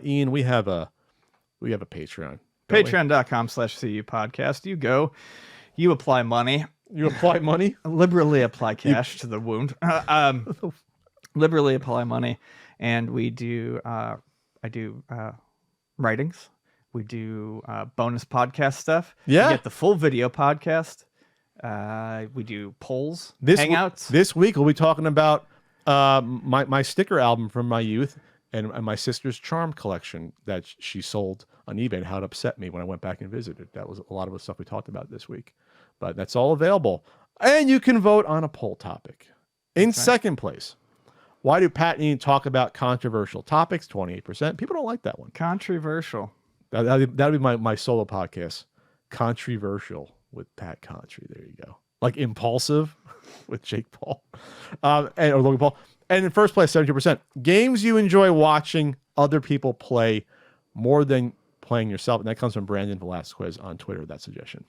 Ian, we have a Patreon. Patreon.com/CU podcast. You go, you apply money. You apply money? Liberally apply cash to the wound. Liberally apply money. And we do, I do writings. We do bonus podcast stuff. Yeah. You get the full video podcast. We do polls, hangouts. This week we'll be talking about my sticker album from my youth and my sister's charm collection that she sold on eBay and how it upset me when I went back and visited. That was a lot of the stuff we talked about this week. But that's all available. And you can vote on a poll topic. In second place, why do Pat and Ian talk about controversial topics? 28%. People don't like that one. Controversial. That'd be my solo podcast. Controversial with Pat Contry. There you go. Like Impulsive with Jake Paul or Logan Paul. And in first place, 72%. Games you enjoy watching other people play more than playing yourself. And that comes from Brandon Velasquez on Twitter, that suggestion.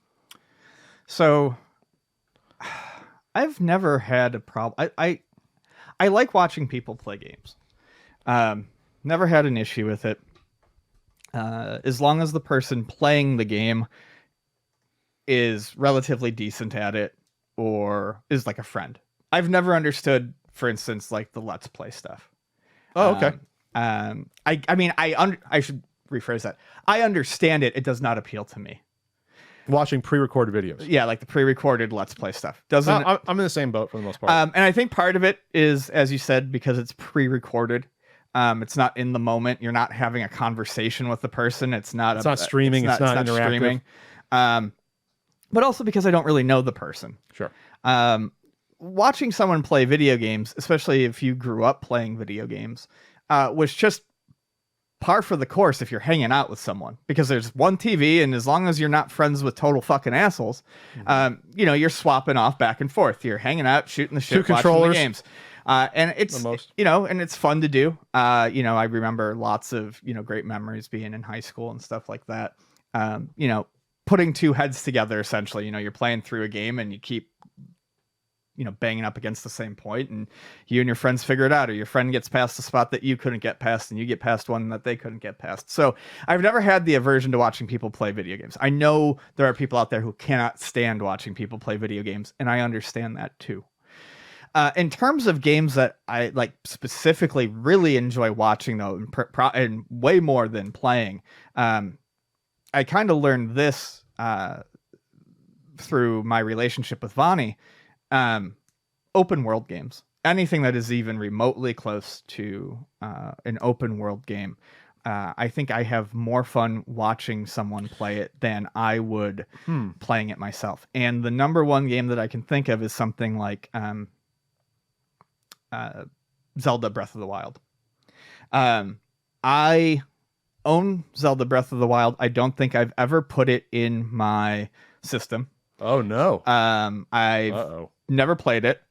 So I've never had a problem. I like watching people play games. Never had an issue with it. As long as the person playing the game is relatively decent at it or is like a friend. I've never understood, for instance, like the Let's Play stuff. Oh, okay. I should rephrase that. I understand it. It does not appeal to me. Watching pre-recorded videos. Yeah, like the pre-recorded Let's Play stuff. Doesn't. I'm in the same boat for the most part. And I think part of it is, as you said, because it's pre-recorded. It's not in the moment. You're not having a conversation with the person. It's not streaming. It's not interactive. Streaming. But also because I don't really know the person. Sure. Watching someone play video games, especially if you grew up playing video games, was just par for the course if you're hanging out with someone, because there's one TV, and as long as you're not friends with total fucking assholes, you're swapping off back and forth. You're hanging out, shooting the shit, watching controllers. the games. And it's, and it's fun to do. I remember lots of, great memories being in high school and stuff like that. Putting two heads together, essentially, you're playing through a game and you keep, banging up against the same point, and you and your friends figure it out, or your friend gets past the spot that you couldn't get past and you get past one that they couldn't get past. So I've never had the aversion to watching people play video games. I know there are people out there who cannot stand watching people play video games, and I understand that too. In terms of games that I like specifically really enjoy watching, though, and way more than playing, I kind of learned this through my relationship with Vani. Open world games, anything that is even remotely close to an open world game. I think I have more fun watching someone play it than I would playing it myself. And the number one game that I can think of is something like Zelda Breath of the Wild. I own Zelda Breath of the Wild. I don't think I've ever put it in my system. Oh no. I've never played it.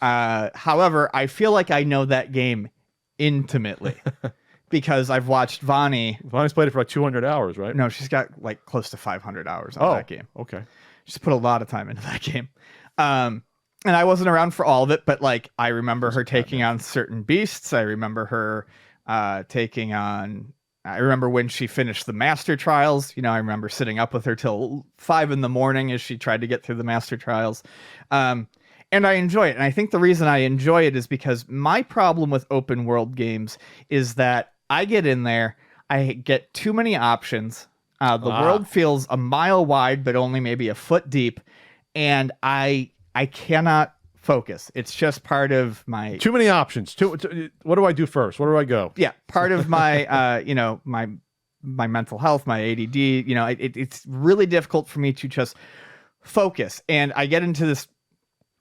However, I feel like I know that game intimately because I've watched Vani. Vani's played it for like 200 hours, right? No, she's got like close to 500 hours on that game. Okay. She's put a lot of time into that game. And I wasn't around for all of it, but like I remember her taking on certain beasts. I remember her I remember when she finished the Master Trials. I remember sitting up with her till 5 a.m. as she tried to get through the Master Trials. And I enjoy it. And I think the reason I enjoy it is because my problem with open world games is that I get in there, I get too many options. The world feels a mile wide, but only maybe a foot deep. And I cannot focus. It's just part of my... Too many options. What do I do first? Where do I go? Yeah, part of my, my mental health, my ADD, it's really difficult for me to just focus. And I get into this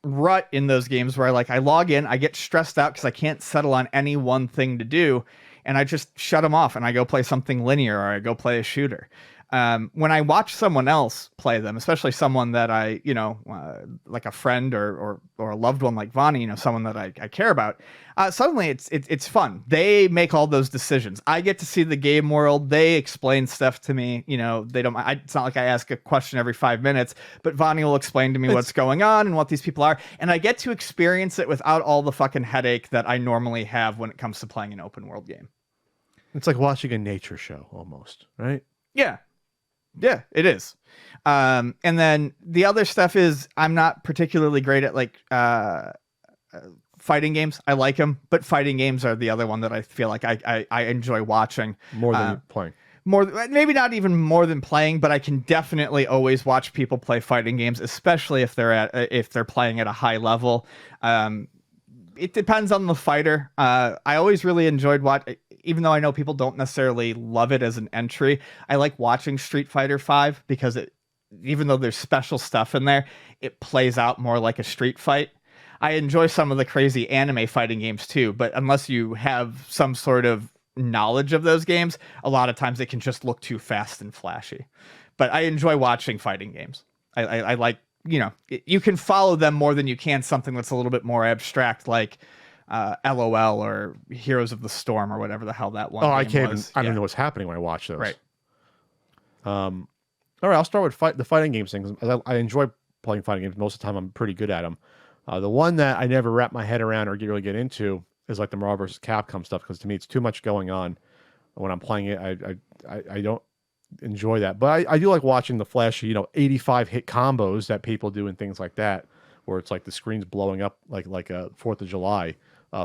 rut in those games where I log in, I get stressed out because I can't settle on any one thing to do, and I just shut them off and I go play something linear, or I go play a shooter. When I watch someone else play them, especially someone that I, like a friend or a loved one like Vani, someone that I care about, suddenly it's fun. They make all those decisions. I get to see the game world. They explain stuff to me. They don't. It's not like I ask a question every 5 minutes, but Vani will explain to me what's going on and what these people are, and I get to experience it without all the fucking headache that I normally have when it comes to playing an open world game. It's like watching a nature show almost, right? Yeah. Yeah, it is. And then the other stuff is I'm not particularly great at like fighting games. I like them, but fighting games are the other one that I feel like I enjoy watching More than playing. more. Maybe not even more than playing, but I can definitely always watch people play fighting games, especially if they're playing at a high level. It depends on the fighter. I always really enjoyed even though I know people don't necessarily love it as an entry. I like watching Street Fighter V because even though there's special stuff in there, it plays out more like a street fight. I enjoy some of the crazy anime fighting games too, but unless you have some sort of knowledge of those games, a lot of times it can just look too fast and flashy. But I enjoy watching fighting games. I like, you can follow them more than you can something that's a little bit more abstract, like LOL or Heroes of the Storm or whatever the hell that one. Oh, I can't was. even. I don't know what's happening when I watch those. Right. All right, I'll start with the fighting games things. I enjoy playing fighting games. Most of the time, I'm pretty good at them. The one that I never wrap my head around or really get into is like the Marvel vs. Capcom stuff, because to me it's too much going on when I'm playing it. I don't enjoy that, but I do like watching the flashy 85 hit combos that people do and things like that, where it's like the screen's blowing up like a 4th of July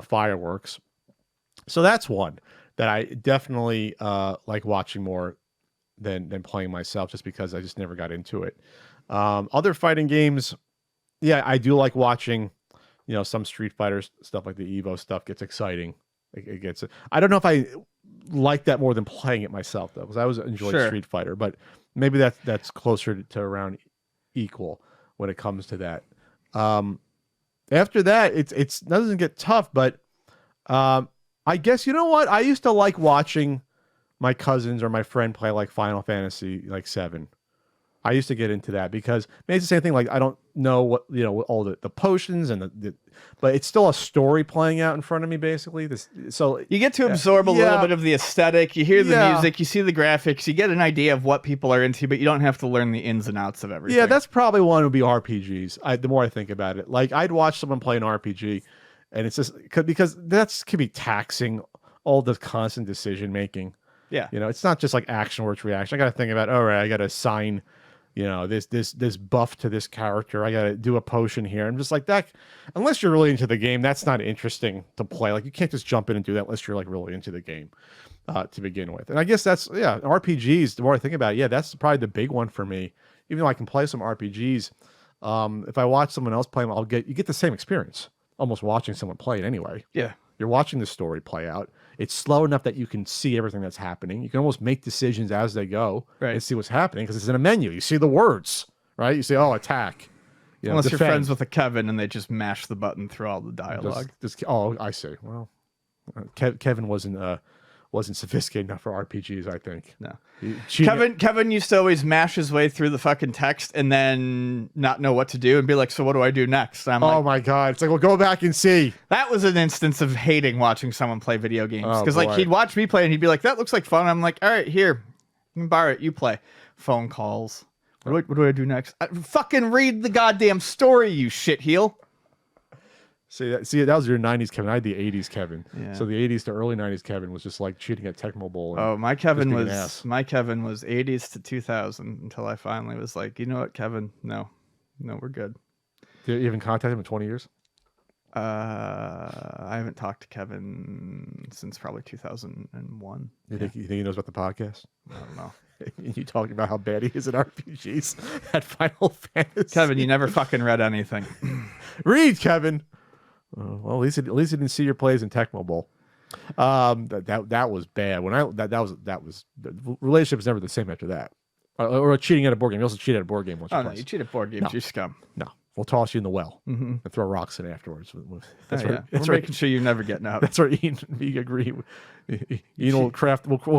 fireworks. So that's one that I definitely like watching more than playing myself, just because I just never got into it. Other fighting games, yeah, I do like watching, some Street Fighter stuff, like the Evo stuff gets exciting. It gets. I don't know if I like that more than playing it myself though, because I always enjoyed Street Fighter, but maybe that's closer to around equal when it comes to that. After that, it doesn't get tough, but I guess you know what? I used to like watching my cousins or my friend play like Final Fantasy like 7. I used to get into that because maybe it's the same thing. Like I don't know what all the potions and but it's still a story playing out in front of me basically. So you get to absorb a little bit of the aesthetic. You hear the music, you see the graphics, you get an idea of what people are into, but you don't have to learn the ins and outs of everything. Yeah, that's probably one would be RPGs. The more I think about it, like I'd watch someone play an RPG, and it's just because that can be taxing, all the constant decision making. Yeah, it's not just like action where it's reaction. I got to think about, all right, I got to assign this buff to this character. I gotta do a potion here. I'm just like that. Unless you're really into the game, that's not interesting to play. Like you can't just jump in and do that unless you're like really into the game to begin with. And I guess that's RPGs. The more I think about it, that's probably the big one for me. Even though I can play some RPGs, if I watch someone else play them, you get the same experience almost watching someone play it anyway. Yeah, you're watching the story play out. It's slow enough that you can see everything that's happening. You can almost make decisions as they go and see what's happening because it's in a menu. You see the words, right? You say, "Oh, attack." Unless you're friends with a Kevin and they just mash the button through all the dialogue. I see. Well, Kevin wasn't sophisticated enough for RPGs, I think. No. Kevin used to always mash his way through the fucking text and then not know what to do and be like, so what do I do next? And I'm my God. It's like, well, go back and see. That was an instance of hating watching someone play video games. Because he'd watch me play and he'd be like, that looks like fun. I'm like, all right, here, you can borrow it. You play. Phone calls. What do I do next? Fucking read the goddamn story, you shitheel. See, that was your 90s Kevin. I had the 80s Kevin. Yeah. So the 80s to early 90s Kevin was just like cheating at Tecmo Bowl. My Kevin was 80s to 2000 until I finally was like, you know what, Kevin? No, we're good. Did you even contact him in 20 years? I haven't talked to Kevin since probably 2001. You think he knows about the podcast? I don't know. You talking about how bad he is at RPGs at Final Fantasy. Kevin, you never fucking read anything. Read, Kevin. Well, at least he didn't see your plays in Tecmo Bowl. That was bad. That was the relationship was never the same after that. Or cheating at a board game. You also cheated at a board game once. Oh no, you cheat at board games. No. You scum. No, we'll toss you in the well and throw rocks in afterwards. We're making sure you're never getting out. That's where Ian we agree. Ian will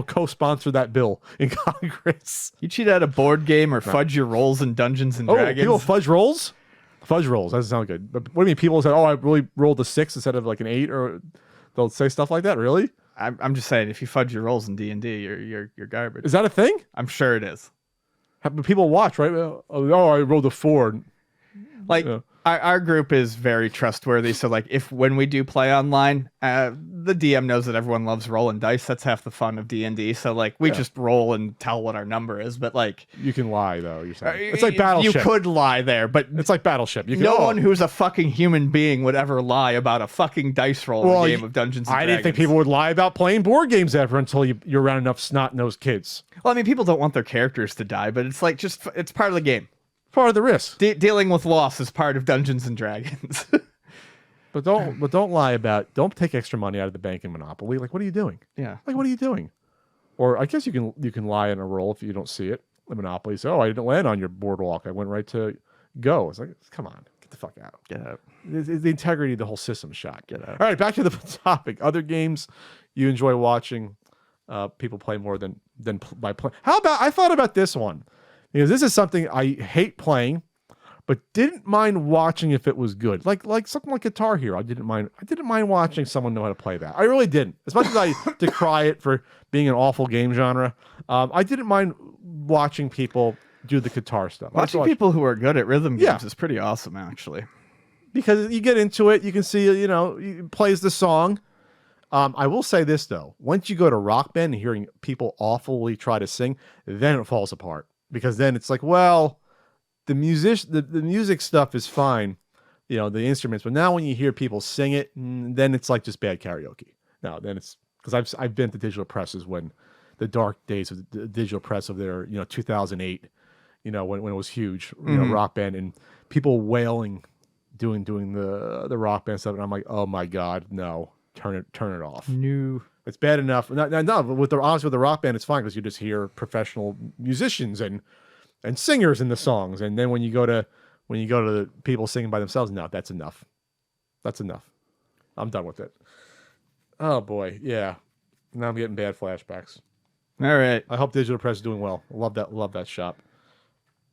co-sponsor that bill in Congress. You cheat at a board game or fudge your rolls in Dungeons and Dragons. People fudge rolls. Fudge rolls. That doesn't sound good. But what do you mean? People say, "Oh, I really rolled a 6 instead of like an 8," or they'll say stuff like that. Really? I'm just saying, if you fudge your rolls in D&D, you're garbage. Is that a thing? I'm sure it is. People watch, right? Oh, I rolled a 4. Like Our group is very trustworthy. So like when we do play online, the DM knows that everyone loves rolling dice. That's half the fun of D&D. So like we just roll and tell what our number is. But like You can lie though. You're saying it's like Battleship. You could lie there, but It's like Battleship. You can, no one who's a fucking human being would ever lie about a fucking dice roll in a game of Dungeons and I Dragons. didn't think people would lie about playing board games ever until you're around enough snot-nosed kids. Well, I mean, people don't want their characters to die, but it's like it's part of the game. Part of the risk. Dealing with loss is part of Dungeons and Dragons. But don't lie about. Don't take extra money out of the bank in Monopoly. Like, what are you doing? Yeah. Like, what are you doing? Or I guess you can lie in a roll if you don't see it. In Monopoly, so I didn't land on your boardwalk. I went right to go. It's like, come on, get the fuck out. Get out. The integrity of the whole system shot. Get out. All right, back to the topic. Other games you enjoy watching people play more than by playing. How about I thought about this one because this is something I hate playing, but didn't mind watching if it was good. Like something like Guitar Hero. I didn't mind watching someone know how to play that. I really didn't. As much as I decry it for being an awful game genre, I didn't mind watching people do the guitar stuff. Watching people who are good at rhythm games is pretty awesome, actually. Because you get into it, you can see, he plays the song. I will say this though: once you go to Rock Band and hearing people awfully try to sing, then it falls apart. Because then it's like, well, the music stuff is fine, the instruments. But now when you hear people sing it, then it's like just bad karaoke. No, then it's because I've been to digital presses when the dark days of the digital press of their 2008, when it was huge, Rock Band and people wailing, doing the Rock Band stuff, and I'm like, oh my god, no. Turn it off. No. It's bad enough. No, with the Rock Band, it's fine because you just hear professional musicians and singers in the songs. And then when you go to the people singing by themselves, no, that's enough. That's enough. I'm done with it. Oh boy, yeah. Now I'm getting bad flashbacks. All right. I hope Digital Press is doing well. Love that shop.